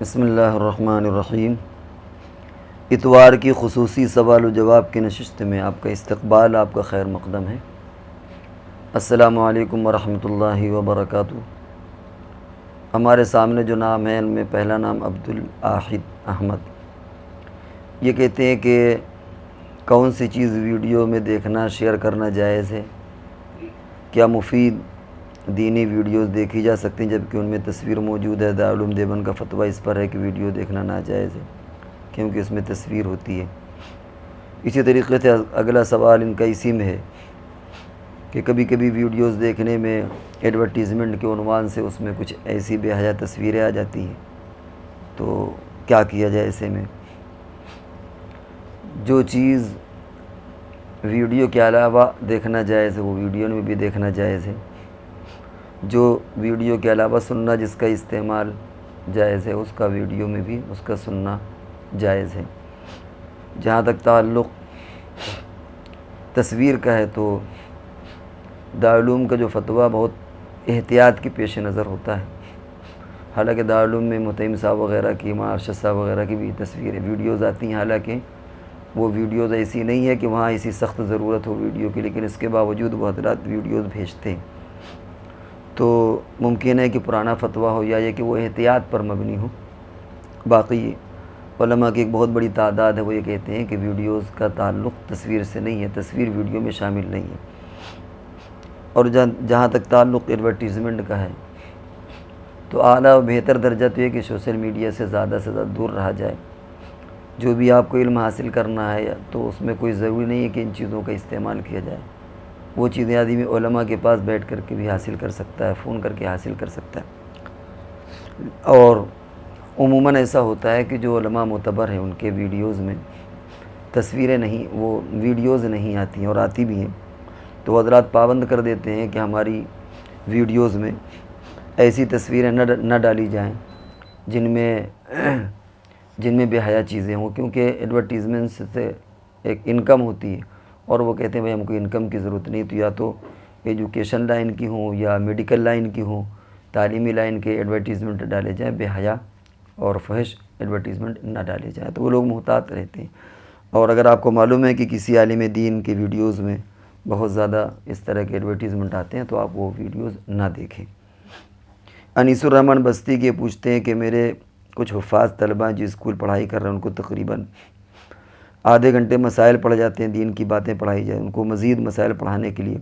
بسم اللہ الرحمن الرحیم۔ اتوار کی خصوصی سوال و جواب کی نشست میں آپ کا استقبال، آپ کا خیر مقدم ہے۔ السلام علیکم ورحمۃ اللہ وبرکاتہ۔ ہمارے سامنے جو نام ہے ان میں پہلا نام عبدالاحد احمد۔ یہ کہتے ہیں کہ کون سی چیز ویڈیو میں دیکھنا شیئر کرنا جائز ہے؟ کیا مفید دینی ویڈیوز دیکھی جا سکتی ہیں جبکہ ان میں تصویر موجود ہے؟ دارالعلوم دیوبند کا فتویٰ اس پر ہے کہ ویڈیو دیکھنا ناجائز ہے کیونکہ اس میں تصویر ہوتی ہے۔ اسی طریقے سے اگلا سوال ان کا اسی میں ہے کہ کبھی کبھی ویڈیوز دیکھنے میں ایڈورٹیزمنٹ کے عنوان سے اس میں کچھ ایسی بے حیا تصویریں آ جاتی ہیں، تو کیا کیا جائے ایسے میں؟ جو چیز ویڈیو کے علاوہ دیکھنا جائز ہے وہ ویڈیو میں بھی دیکھنا جائز ہے۔ جو ویڈیو کے علاوہ سننا جس کا استعمال جائز ہے اس کا ویڈیو میں بھی اس کا سننا جائز ہے۔ جہاں تک تعلق تصویر کا ہے تو دارالعلوم کا جو فتویٰ بہت احتیاط کی پیش نظر ہوتا ہے۔ حالانکہ دارالعلوم میں متعیم صاحب وغیرہ کی، ارشد صاحب وغیرہ کی بھی تصویریں ویڈیوز آتی ہیں، حالانکہ وہ ویڈیوز ایسی نہیں ہے کہ وہاں ایسی سخت ضرورت ہو ویڈیو کی، لیکن اس کے باوجود وہ حضرات ویڈیوز بھیجتے ہیں۔ تو ممکن ہے کہ پرانا فتویٰ ہو یا یہ کہ وہ احتیاط پر مبنی ہو۔ باقی علماء کی ایک بہت بڑی تعداد ہے وہ یہ کہتے ہیں کہ ویڈیوز کا تعلق تصویر سے نہیں ہے، تصویر ویڈیو میں شامل نہیں ہے۔ اور جہاں تک تعلق ایڈورٹیزمنٹ کا ہے تو اعلیٰ و بہتر درجہ تو یہ کہ سوشل میڈیا سے زیادہ دور رہا جائے۔ جو بھی آپ کو علم حاصل کرنا ہے تو اس میں کوئی ضروری نہیں ہے کہ ان چیزوں کا استعمال کیا جائے۔ وہ چیزیں آدمی علماء کے پاس بیٹھ کر کے بھی حاصل کر سکتا ہے، فون کر کے حاصل کر سکتا ہے۔ اور عموماً ایسا ہوتا ہے کہ جو علماء معتبر ہیں ان کے ویڈیوز میں تصویریں نہیں، وہ ویڈیوز نہیں آتی ہیں، اور آتی بھی ہیں تو حضرات پابند کر دیتے ہیں کہ ہماری ویڈیوز میں ایسی تصویریں نہ ڈالی جائیں جن میں بے حیا چیزیں ہوں، کیونکہ ایڈورٹیزمنٹ سے ایک انکم ہوتی ہے، اور وہ کہتے ہیں بھائی ہم کو انکم کی ضرورت نہیں، تو یا تو ایجوکیشن لائن کی ہوں یا میڈیکل لائن کی ہوں، تعلیمی لائن کے ایڈورٹیزمنٹ ڈالے جائیں، بے حیا اور فحش ایڈورٹیزمنٹ نہ ڈالے جائیں، تو وہ لوگ محتاط رہتے ہیں۔ اور اگر آپ کو معلوم ہے کہ کسی عالم دین کے ویڈیوز میں بہت زیادہ اس طرح کے ایڈورٹیزمنٹ آتے ہیں تو آپ وہ ویڈیوز نہ دیکھیں۔ انیس الرحمن بستی کے پوچھتے ہیں کہ میرے کچھ حفاظ طلباء جو اسکول پڑھائی کر رہے ہیں ان کو تقریباً آدھے گھنٹے مسائل پڑھ جاتے ہیں، دین کی باتیں پڑھائی جائیں، ان کو مزید مسائل پڑھانے کے لیے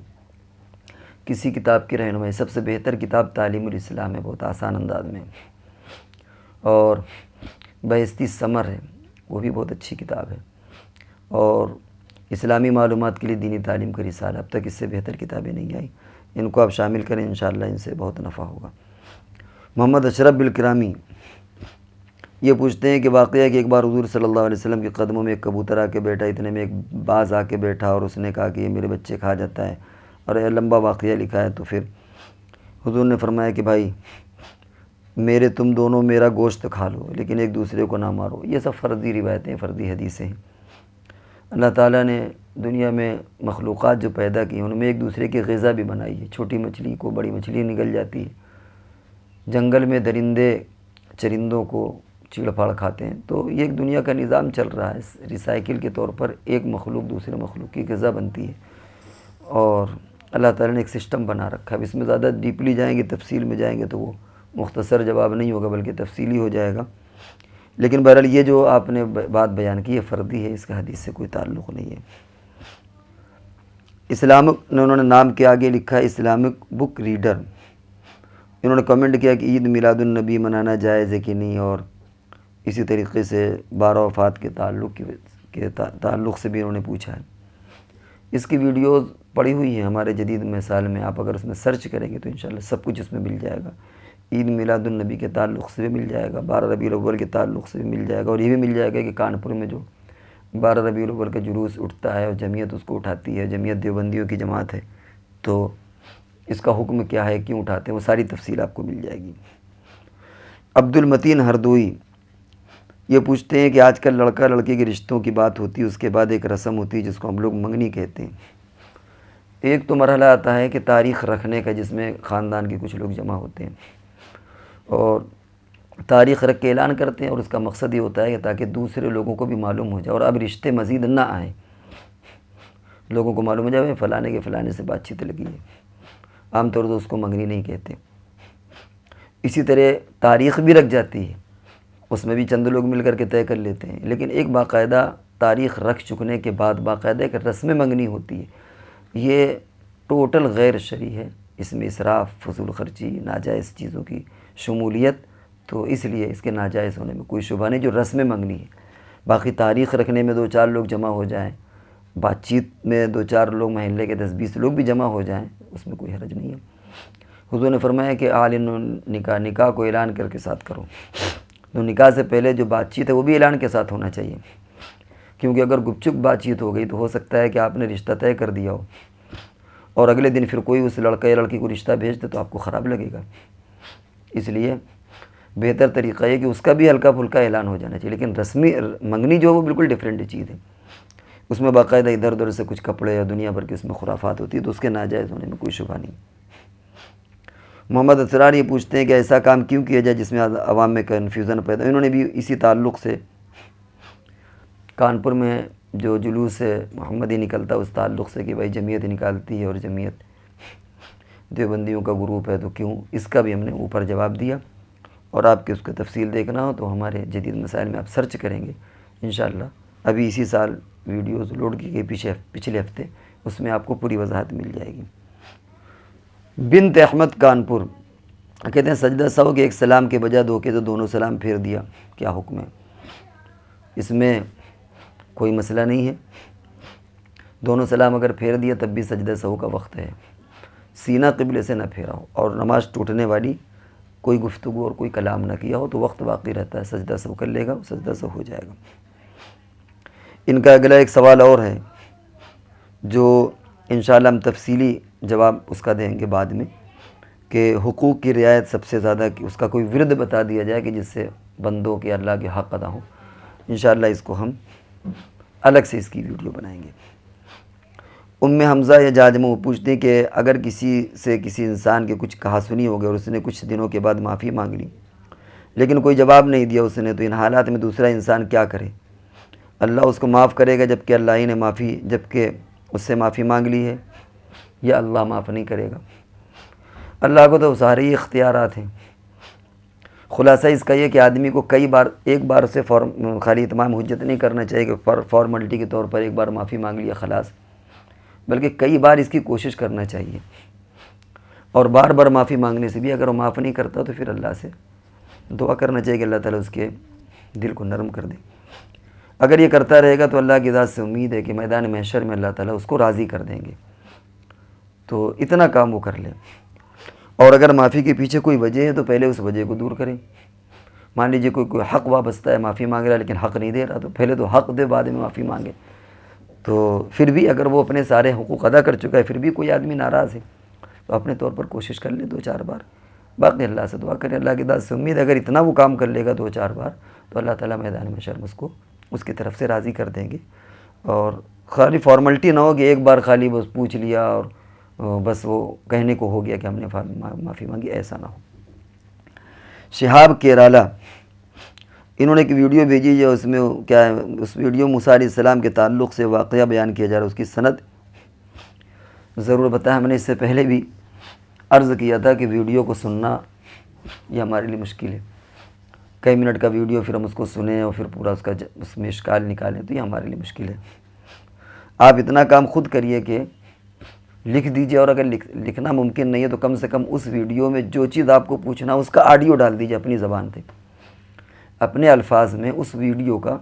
کسی کتاب کی رہنمائی۔ سب سے بہتر کتاب تعلیم الاسلام ہے، بہت آسان انداز میں، اور بہشتی ثمر ہے، وہ بھی بہت اچھی کتاب ہے، اور اسلامی معلومات کے لیے دینی تعلیم کا رسالہ، اب تک اس سے بہتر کتابیں نہیں آئی، ان کو آپ شامل کریں، انشاءاللہ ان سے بہت نفع ہوگا۔ محمد اشرف بالکرامی یہ پوچھتے ہیں کہ واقعہ کہ ایک بار حضور صلی اللہ علیہ وسلم کے قدموں میں ایک کبوتر آ کے بیٹھا، اتنے میں ایک باز آ کے بیٹھا اور اس نے کہا کہ یہ میرے بچے کھا جاتا ہے، اور یہ لمبا واقعہ لکھا ہے۔ تو پھر حضور نے فرمایا کہ بھائی تم دونوں میرا گوشت کھا لو لیکن ایک دوسرے کو نہ مارو۔ یہ سب فرضی روایتیں، فرضی حدیثیں ہیں۔ اللہ تعالیٰ نے دنیا میں مخلوقات جو پیدا کی ہیں ان میں ایک دوسرے کی غذا بھی بنائی ہے، چھوٹی مچھلی کو بڑی مچھلی نگل جاتی ہے، جنگل میں درندے چرندوں کو چیڑ پھاڑ کھاتے ہیں، تو یہ ایک دنیا کا نظام چل رہا ہے، ریسائیکل کے طور پر ایک مخلوق دوسرے مخلوق کی غذا بنتی ہے، اور اللہ تعالیٰ نے ایک سسٹم بنا رکھا ہے۔ اب اس میں زیادہ ڈیپلی جائیں گے، تفصیل میں جائیں گے تو وہ مختصر جواب نہیں ہوگا بلکہ تفصیلی ہو جائے گا، لیکن بہرحال یہ جو آپ نے بات بیان کی ہے فردی ہے، اس کا حدیث سے کوئی تعلق نہیں ہے۔ اسلامک نے انہوں نے نام کے آگے لکھا ہے اسلامک بک ریڈر، انہوں نے کمنٹ کیا کہ عید میلاد النبی منانا جائز ہے کہ نہیں، اور اسی طریقے سے 12 وفات کے تعلق سے بھی انہوں نے پوچھا ہے۔ اس کی ویڈیوز پڑی ہوئی ہیں ہمارے جدید مثال میں، آپ اگر اس میں سرچ کریں گے تو انشاءاللہ سب کچھ اس میں مل جائے گا، عید میلاد النبی کے تعلق سے بھی مل جائے گا، 12 ربیع الاول کے تعلق سے بھی مل جائے گا، اور یہ بھی مل جائے گا کہ کانپور میں جو 12 ربیع الاول کا جلوس اٹھتا ہے اور جمعیت اس کو اٹھاتی ہے، جمعیت دیوبندیوں کی جماعت ہے، تو اس کا حکم کیا ہے، کیوں اٹھاتے ہیں، وہ ساری تفصیل آپ کو مل جائے گی۔ عبد المتین ہردوئی یہ پوچھتے ہیں کہ آج کل لڑکا لڑکی کے رشتوں کی بات ہوتی ہے، اس کے بعد ایک رسم ہوتی ہے جس کو ہم لوگ منگنی کہتے ہیں۔ ایک تو مرحلہ آتا ہے کہ تاریخ رکھنے کا، جس میں خاندان کے کچھ لوگ جمع ہوتے ہیں، اور تاریخ رکھ کے اعلان کرتے ہیں، اور اس کا مقصد یہ ہوتا ہے کہ تاکہ دوسرے لوگوں کو بھی معلوم ہو جائے اور اب رشتے مزید نہ آئیں، لوگوں کو معلوم ہو جائے فلانے کے فلانے سے بات چیت لگی ہے۔ عام طور سے اس کو منگنی نہیں کہتے۔ اسی طرح تاریخ بھی رکھ جاتی ہے، اس میں بھی چند لوگ مل کر کے طے کر لیتے ہیں، لیکن ایک باقاعدہ تاریخ رکھ چکنے کے بعد باقاعدہ ایک رسم منگنی ہوتی ہے۔ یہ ٹوٹل غیر شرعی ہے، اس میں اسراف، فضول خرچی، ناجائز چیزوں کی شمولیت، تو اس لیے اس کے ناجائز ہونے میں کوئی شبہ نہیں، جو رسم منگنی ہے۔ باقی تاریخ رکھنے میں 2-4 لوگ جمع ہو جائیں، بات چیت میں 2-4 لوگ، محلے کے 10-20 لوگ بھی جمع ہو جائیں، اس میں کوئی حرج نہیں ہے۔ حضور نے فرمایا کہ اعلن نکاح کو اعلان کر کے ساتھ کرو، تو نکاح سے پہلے جو بات چیت ہے وہ بھی اعلان کے ساتھ ہونا چاہیے، کیونکہ اگر گپ چپ بات چیت ہو گئی تو ہو سکتا ہے کہ آپ نے رشتہ طے کر دیا ہو اور اگلے دن پھر کوئی اس لڑکے یا لڑکی کو رشتہ بھیج دے تو آپ کو خراب لگے گا۔ اس لیے بہتر طریقہ یہ کہ اس کا بھی ہلکا پھلکا اعلان ہو جانا چاہیے، لیکن رسمی منگنی جو وہ بالکل ڈیفرنٹ چیز ہے، اس میں باقاعدہ ادھر ادھر سے کچھ کپڑے یا دنیا بھر کی اس میں خرافات ہوتی ہے، تو اس کے ناجائز ہونے میں کوئی شبہ نہیں۔ محمد اسرار یہ پوچھتے ہیں کہ ایسا کام کیوں کیا جائے جس میں عوام میں کنفیوژن پیدا، انہوں نے بھی اسی تعلق سے کانپور میں جو جلوس محمدی نکلتا ہے اس تعلق سے کہ بھائی جمعیت نکالتی ہے اور جمعیت دیوبندیوں کا گروپ ہے تو کیوں، اس کا بھی ہم نے اوپر جواب دیا، اور آپ کے اس کا تفصیل دیکھنا ہو تو ہمارے جدید مسائل میں آپ سرچ کریں گے انشاءاللہ۔ ابھی اسی سال ویڈیوز لوڈ کی گئی پچھلے ہفتے، اس میں آپ کو پوری وضاحت مل جائے گی۔ بنت احمد کانپور کہتے ہیں سجدہ سہو کے ایک سلام کے بجائے 2 کے تو دونوں سلام پھیر دیا، کیا حکم ہے؟ اس میں کوئی مسئلہ نہیں ہے، دونوں سلام اگر پھیر دیا تب بھی سجدہ سہو کا وقت ہے، سینہ قبلے سے نہ پھیرا ہو اور نماز ٹوٹنے والی کوئی گفتگو اور کوئی کلام نہ کیا ہو تو وقت باقی رہتا ہے، سجدہ سہو کر لے گا، سجدہ سہو ہو جائے گا۔ ان کا اگلا ایک سوال اور ہے جو انشاءاللہ ہم تفصیلی جواب اس کا دیں گے بعد میں، کہ حقوق کی رعایت سب سے زیادہ اس کا کوئی ورد بتا دیا جائے کہ جس سے بندوں کے اللہ کے حق ادا ہوں۔ انشاءاللہ اس کو ہم الگ سے اس کی ویڈیو بنائیں گے۔ حمزہ یا جاجمہ وہ پوچھتے ہیں کہ اگر کسی سے کسی انسان کے کچھ کہا سنی ہو گئی اور اس نے کچھ دنوں کے بعد معافی مانگ لی لیکن کوئی جواب نہیں دیا اس نے، تو ان حالات میں دوسرا انسان کیا کرے؟ اللہ اس کو معاف کرے گا جبکہ اللہ ہی نے جبکہ اس سے معافی مانگ لی ہے، یا اللہ معاف نہیں کرے گا؟ اللہ کو تو سارے ہی اختیارات ہیں۔ خلاصہ اس کا یہ کہ آدمی کو ایک بار سے خالی اتمام حجت نہیں کرنا چاہیے کہ فارملٹی کے طور پر ایک بار معافی مانگ لیا خلاص، بلکہ کئی بار اس کی کوشش کرنا چاہیے، اور بار بار معافی مانگنے سے بھی اگر وہ معاف نہیں کرتا تو پھر اللہ سے دعا کرنا چاہیے کہ اللہ تعالیٰ اس کے دل کو نرم کر دے۔ اگر یہ کرتا رہے گا تو اللہ کی ذات سے امید ہے کہ میدان محشر میں اللہ تعالیٰ اس کو راضی کر دیں گے، تو اتنا کام وہ کر لے۔ اور اگر معافی کے پیچھے کوئی وجہ ہے تو پہلے اس وجہ کو دور کریں۔ مان لیجیے کوئی حق وابستہ ہے، معافی مانگ رہا ہے لیکن حق نہیں دے رہا، تو پہلے تو حق دے بعد میں معافی مانگے۔ تو پھر بھی اگر وہ اپنے سارے حقوق ادا کر چکا ہے پھر بھی کوئی آدمی ناراض ہے تو اپنے طور پر کوشش کر لے 2-4 بار، باقی اللہ سے دعا کریں، اللہ کی ذات سے امید اگر اتنا وہ کام کر لے گا 2-4 بار تو اللہ تعالیٰ میدان محشر میں اس کی طرف سے راضی کر دیں گے۔ اور خالی فارملٹی نہ ہو کہ ایک بار خالی بس پوچھ لیا اور بس وہ کہنے کو ہو گیا کہ ہم نے معافی مانگی، ایسا نہ ہو۔ شہاب کیرالا انہوں نے ایک ویڈیو بھیجی ہے، اس میں کیا ہے، اس ویڈیو موسیٰ علیہ السلام کے تعلق سے واقعہ بیان کیا جا رہا ہے، اس کی سند ضرور بتایا۔ ہم نے اس سے پہلے بھی عرض کیا تھا کہ ویڈیو کو سننا یہ ہمارے لیے مشکل ہے، کئی منٹ کا ویڈیو پھر ہم اس کو سنیں اور پھر پورا اس میں اشکال نکالیں تو یہ ہمارے لیے مشکل ہے۔ آپ اتنا کام خود کریے کہ لکھ دیجئے، اور اگر لکھنا ممکن نہیں ہے تو کم سے کم اس ویڈیو میں جو چیز آپ کو پوچھنا اس کا آڈیو ڈال دیجئے اپنی زبان پہ، اپنے الفاظ میں اس ویڈیو کا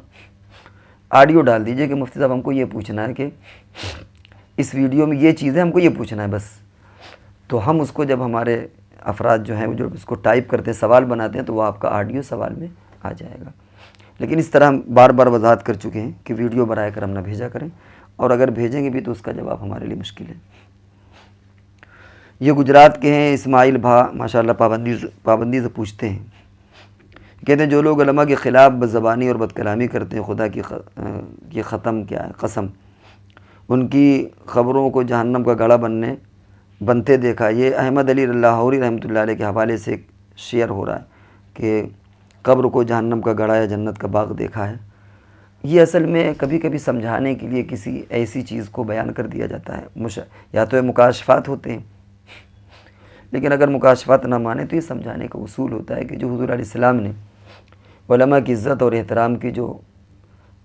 آڈیو ڈال دیجئے کہ مفتی صاحب ہم کو یہ پوچھنا ہے کہ اس ویڈیو میں یہ چیز ہے، ہم کو یہ پوچھنا ہے بس۔ تو ہم اس کو جب ہمارے افراد جو ہیں وہ جو اس کو ٹائپ کرتے ہیں سوال بناتے ہیں تو وہ آپ کا آڈیو سوال میں آ جائے گا۔ لیکن اس طرح ہم بار بار وضاحت کر چکے ہیں کہ ویڈیو برائے کرم نہ بھیجا کریں، اور اگر بھیجیں گے بھی تو اس کا جواب ہمارے لیے مشکل ہے۔ یہ گجرات کے ہیں اسماعیل بھا، ماشاءاللہ پابندی سے پوچھتے ہیں، کہتے ہیں جو لوگ علماء کے خلاف بدزبانی اور بد کلامی کرتے ہیں، خدا کی ختم کیا ہے قسم ان کی خبروں کو جہنم کا گڑھا بنتے دیکھا۔ یہ احمد علی لاہوری رحمۃ اللہ علیہ کے حوالے سے ایک شیئر ہو رہا ہے کہ قبر کو جہنم کا گڑھا یا جنت کا باغ دیکھا ہے. یہ اصل میں کبھی کبھی سمجھانے کے لیے کسی ایسی چیز کو بیان کر دیا جاتا ہے. یا تو یہ مکاشفات ہوتے ہیں، لیکن اگر مکاشفات نہ مانے تو یہ سمجھانے کا اصول ہوتا ہے کہ جو حضور علیہ السلام نے علماء کی عزت اور احترام کی جو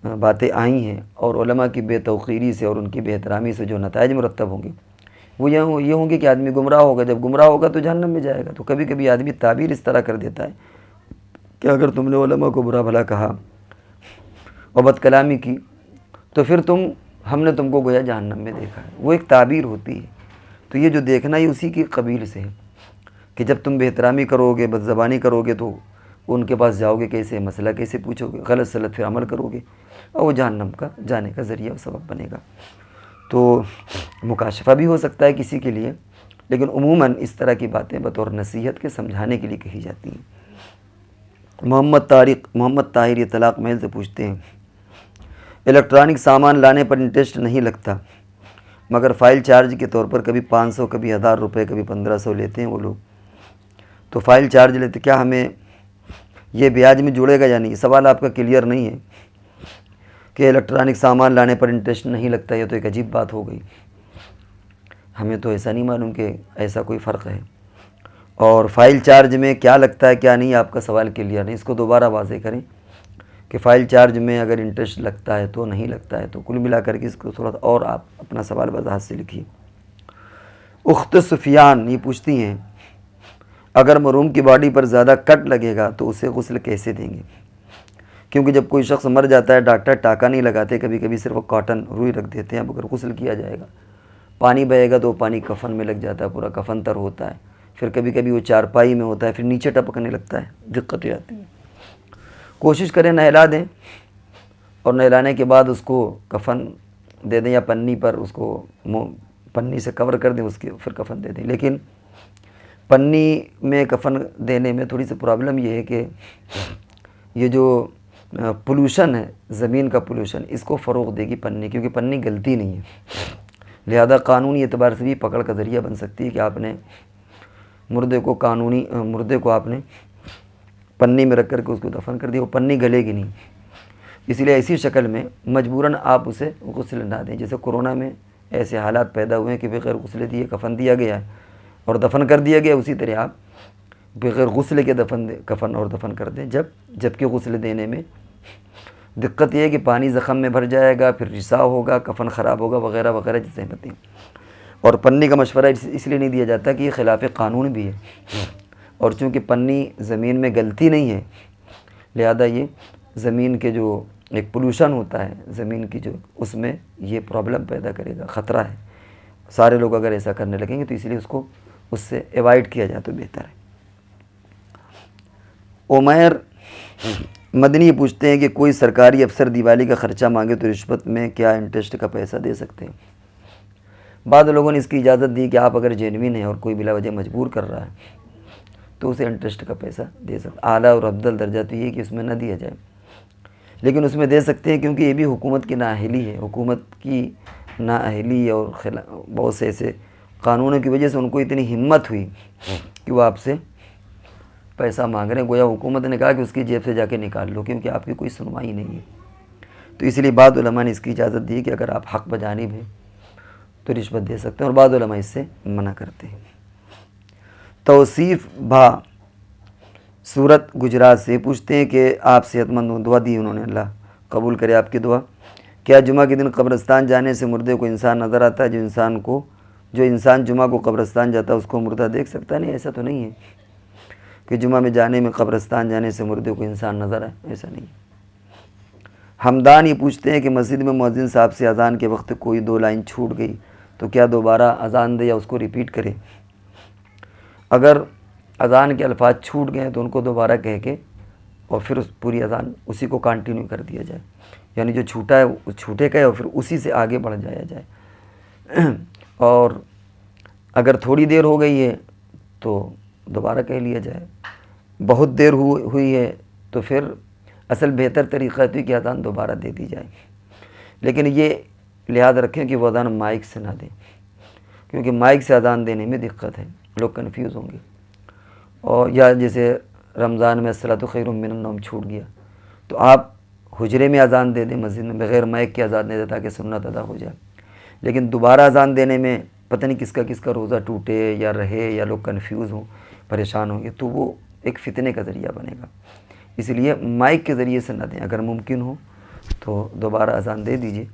باتیں آئی ہیں اور علماء کی بے توقیری سے اور ان کی بے احترامی سے جو نتائج مرتب ہوں گے وہ یہ ہوں گے کہ آدمی گمراہ ہوگا. جب گمراہ ہوگا تو جہنم میں جائے گا. تو کبھی کبھی آدمی تعبیر اس طرح کر دیتا ہے کہ اگر تم نے علماء کو برا بھلا کہا اور بد کلامی کی تو پھر ہم نے تم کو گویا جہنم میں دیکھا ہے. وہ ایک تعبیر ہوتی ہے. تو یہ جو دیکھنا ہی اسی کی قبیل سے ہے کہ جب تم بے احترامی کرو گے، بد زبانی کرو گے تو ان کے پاس جاؤ گے کیسے، مسئلہ کیسے پوچھو گے، غلط سلط پھر عمل کرو گے اور وہ جہنم کا جانے کا ذریعہ و سبب بنے گا. تو مکاشفہ بھی ہو سکتا ہے کسی کے لیے، لیکن عموماً اس طرح کی باتیں بطور نصیحت کے سمجھانے کے لیے کہی جاتی ہیں. محمد طاہر یہ طلاق محل سے پوچھتے ہیں، الیکٹرانک سامان لانے پر انٹرسٹ نہیں لگتا مگر فائل چارج کے طور پر کبھی 500 کبھی 1000 روپے کبھی 1500 لیتے ہیں وہ لوگ. تو فائل چارج لیتے، کیا ہمیں یہ بیاج میں جڑے گا یا نہیں؟ سوال آپ کا کلیئر نہیں ہے کہ الیکٹرانک سامان لانے پر انٹرسٹ نہیں لگتا. یہ تو ایک عجیب بات ہو گئی. ہمیں تو ایسا نہیں معلوم کہ ایسا کوئی فرق ہے. اور فائل چارج میں کیا لگتا ہے کیا نہیں، آپ کا سوال کلیئر نہیں. اس کو دوبارہ واضح کریں کہ فائل چارج میں اگر انٹرسٹ لگتا ہے تو نہیں لگتا ہے. تو کل ملا کر کے اس کو تھوڑا اور آپ اپنا سوال وضاحت سے لکھیے. اخت سفیان یہ پوچھتی ہیں، اگر مرحوم کی باڈی پر زیادہ کٹ لگے گا تو اسے غسل کیسے دیں گے؟ کیونکہ جب کوئی شخص مر جاتا ہے ڈاکٹر ٹاکا نہیں لگاتے، کبھی کبھی صرف کاٹن روئی رکھ دیتے ہیں. اب اگر غسل کیا جائے گا، پانی بہے گا تو وہ پانی کفن میں لگ جاتا ہے، پورا کفن تر ہوتا ہے. پھر کبھی کبھی وہ چارپائی میں ہوتا ہے، پھر نیچے ٹپکنے لگتا ہے، دقت آتی ہے. کوشش کریں نہلا دیں اور نہلانے کے بعد اس کو کفن دے دیں یا پنی پر اس کو پنی سے کور کر دیں، اس کے پھر کفن دے دیں. لیکن پنی میں کفن دینے میں تھوڑی سی پرابلم یہ ہے کہ یہ جو پولوشن ہے، زمین کا پولوشن، اس کو فروغ دے گی پنی، کیونکہ پنی گلتی نہیں ہے. لہذا قانونی اعتبار سے بھی پکڑ کا ذریعہ بن سکتی ہے کہ آپ نے مردے کو آپ نے پنی میں رکھ کر کے اس کو دفن کر دیا. وہ پنی گلے گی نہیں، اس لیے ایسی شکل میں مجبوراً آپ اسے غسل نہ دیں. جیسے کورونا میں ایسے حالات پیدا ہوئے ہیں کہ بغیر غسل دیے کفن دیا گیا ہے اور دفن کر دیا گیا، اسی طرح آپ بغیر غسل کے کفن اور دفن کر دیں. جبکہ غسل دینے میں دقت یہ ہے کہ پانی زخم میں بھر جائے گا، پھر رسا ہوگا، کفن خراب ہوگا وغیرہ وغیرہ جیسے باتیں. اور پنی کا مشورہ اس لیے نہیں دیا جاتا کہ یہ خلاف قانون بھی ہے، اور چونکہ پنی زمین میں گلتی نہیں ہے لہذا یہ زمین کے جو ایک پولوشن ہوتا ہے زمین کی، جو اس میں یہ پرابلم پیدا کرے گا، خطرہ ہے. سارے لوگ اگر ایسا کرنے لگیں گے تو اس لیے اس سے ایوائڈ کیا جائے تو بہتر ہے. عمیر مدنی پوچھتے ہیں کہ کوئی سرکاری افسر دیوالی کا خرچہ مانگے تو رشوت میں کیا انٹرسٹ کا پیسہ دے سکتے ہیں؟ بعض لوگوں نے اس کی اجازت دی کہ آپ اگر جینوین ہیں اور کوئی بلا وجہ مجبور کر رہا ہے تو اسے انٹرسٹ کا پیسہ دے سکتے. اعلیٰ اور افضل درجہ تو یہ کہ اس میں نہ دیا جائے، لیکن اس میں دے سکتے ہیں کیونکہ یہ بھی حکومت کی نااہلی ہے. حکومت کی نااہلی اور بہت سے ایسے قانونوں کی وجہ سے ان کو اتنی ہمت ہوئی کہ وہ آپ سے پیسہ مانگ رہے ہیں. گویا حکومت نے کہا کہ اس کی جیب سے جا کے نکال لو، کیونکہ آپ کی کوئی سنوائی نہیں ہے. تو اس لیے بعض علماء نے اس کی اجازت دی کہ اگر آپ حق بجانب ہیں تو رشوت دے سکتے ہیں، اور بعض علماء اس سے منع کرتے ہیں. توصیف بھا سورت گجرات سے پوچھتے ہیں کہ آپ صحت مند ہوں، دعا دی انہوں نے، اللہ قبول کرے آپ کی دعا. کیا جمعہ کے دن قبرستان جانے سے مردے کو انسان نظر آتا ہے؟ جو انسان جمعہ کو قبرستان جاتا ہے اس کو مردہ دیکھ سکتا ہے؟ نہیں، ایسا تو نہیں ہے کہ جمعہ میں جانے میں قبرستان جانے سے مردے کو انسان نظر آئے، ایسا نہیں. ہمدان یہ پوچھتے ہیں کہ مسجد میں مؤذن صاحب سے اذان کے وقت کوئی 2 لائن چھوٹ گئی تو کیا دوبارہ اذان دے یا اس کو ریپیٹ کرے؟ اگر اذان کے الفاظ چھوٹ گئے تو ان کو دوبارہ کہہ کے اور پھر پوری اذان اسی کو کنٹینیو کر دیا جائے، یعنی جو چھوٹا ہے وہ چھوٹے کا ہے اور پھر اسی سے آگے بڑھ جایا جائے. اور اگر تھوڑی دیر ہو گئی ہے تو دوبارہ کہہ لیا جائے. بہت دیر ہوئی ہے تو پھر اصل بہتر طریقہ ہے کہ اذان دوبارہ دے دی جائے. لیکن یہ لحاظ رکھیں کہ وہ اذان مائک سے نہ دیں، کیونکہ مائک سے اذان دینے میں دقت ہے، لوگ کنفیوز ہوں گے. اور یا جیسے رمضان میں الصلاۃ خیر من النوم چھوٹ گیا تو آپ حجرے میں اذان دے دیں مسجد میں بغیر مائک کے اذان دے دیں تاکہ سنت ادا ہو جائے. لیکن دوبارہ اذان دینے میں پتہ نہیں کس کا روزہ ٹوٹے یا رہے یا لوگ کنفیوز ہوں پریشان ہوں گے تو وہ ایک فتنے کا ذریعہ بنے گا. اس لیے مائک کے ذریعے سے نہ دیں. اگر ممکن ہو تو دوبارہ اذان دے دیجیے,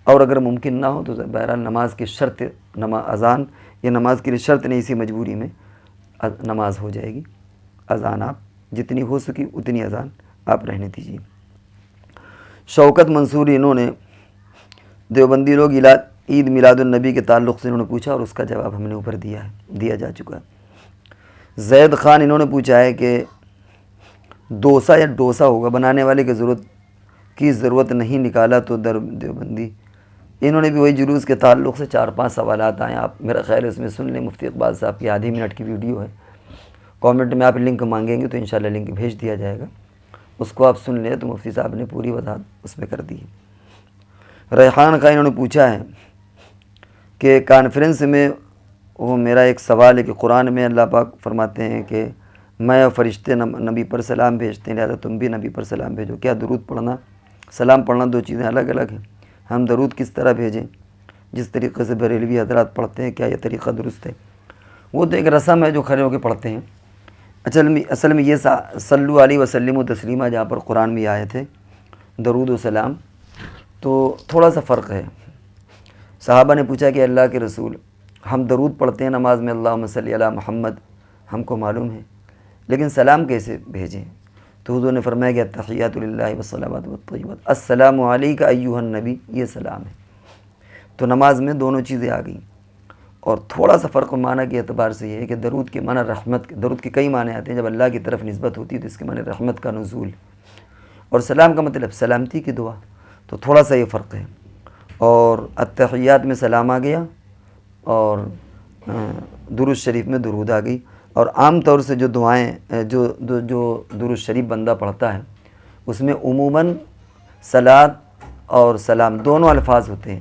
اور اگر ممکن نہ ہو تو بہرحال نماز کی شرط اذان یہ نماز کے لیے شرط نہیں, اسی مجبوری میں نماز ہو جائے گی. اذان آپ جتنی ہو سکی اتنی اذان آپ رہنے دیجیے. شوکت منصوری انہوں نے دیوبندی لوگ عید میلاد النبی کے تعلق سے انہوں نے پوچھا اور اس کا جواب ہم نے اوپر دیا جا چکا ہے. زید خان انہوں نے پوچھا ہے کہ ڈوسا یا ڈوسا ہوگا بنانے والے کی ضرورت نہیں نکالا تو دیوبندی. انہوں نے بھی وہی جلوس کے تعلق سے 4-5 سوالات آئے. آپ میرا خیال ہے اس میں سن لیں. مفتی اقبال صاحب کی آدھی منٹ کی ویڈیو ہے, کامنٹ میں آپ لنک مانگیں گے تو انشاءاللہ لنک بھیج دیا جائے گا, اس کو آپ سن لیں. تو مفتی صاحب نے پوری وضاحت اس میں کر دی ہے. ریحان خان انہوں نے پوچھا ہے کہ کانفرنس میں وہ میرا ایک سوال ہے کہ قرآن میں اللہ پاک فرماتے ہیں کہ میں اور فرشتے نبی پر سلام بھیجتے ہیں, لہذا تم بھی نبی پر سلام بھیجو. کیا درود پڑھنا سلام پڑھنا دو چیزیں الگ الگ ہیں؟ ہم درود کس طرح بھیجیں؟ جس طریقے سے بریلوی حضرات پڑھتے ہیں کیا یہ طریقہ درست ہے؟ وہ تو ایک رسم ہے جو کھڑے ہو کے پڑھتے ہیں. اصل میں یہ صلو علیہ وسلم و تسلیمہ جہاں پر قرآن میں آئے تھے درود و سلام, تو تھوڑا سا فرق ہے. صحابہ نے پوچھا کہ اللہ کے رسول ہم درود پڑھتے ہیں نماز میں اللہم صلی علی محمد, ہم کو معلوم ہے, لیکن سلام کیسے بھیجیں؟ تو حضور نے فرمایا کہ التحیات للہ والصلوات والطیبات, السلام علیک ایھا النبی, یہ سلام ہے. تو نماز میں دونوں چیزیں آ گئیں. اور تھوڑا سا فرق معنی کے اعتبار سے یہ ہے کہ درود کے معنی رحمت, درود کے کئی معنی آتے ہیں. جب اللہ کی طرف نسبت ہوتی ہے تو اس کے معنی رحمت کا نزول, اور سلام کا مطلب سلامتی کی دعا. تو تھوڑا سا یہ فرق ہے. اور التحیات میں سلام آ گیا اور درود شریف میں درود آ گئی. اور عام طور سے جو دعائیں جو درود شریف بندہ پڑھتا ہے اس میں عموماً صلات اور سلام دونوں الفاظ ہوتے ہیں.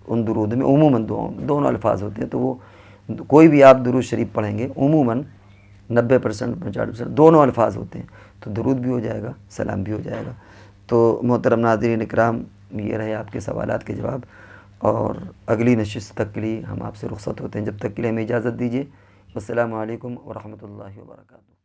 ان درود میں عموماً دونوں الفاظ ہوتے ہیں. تو وہ کوئی بھی آپ درود شریف پڑھیں گے عموماً 90% 50% دونوں الفاظ ہوتے ہیں. تو درود بھی ہو جائے گا, سلام بھی ہو جائے گا. تو محترم ناظرین اکرام, یہ رہے آپ کے سوالات کے جواب, اور اگلی نشست تک کے لیے ہم آپ سے رخصت ہوتے ہیں. جب تک کے لیے ہمیں اجازت دیجیے. السلام علیکم ورحمۃ اللہ وبرکاتہ.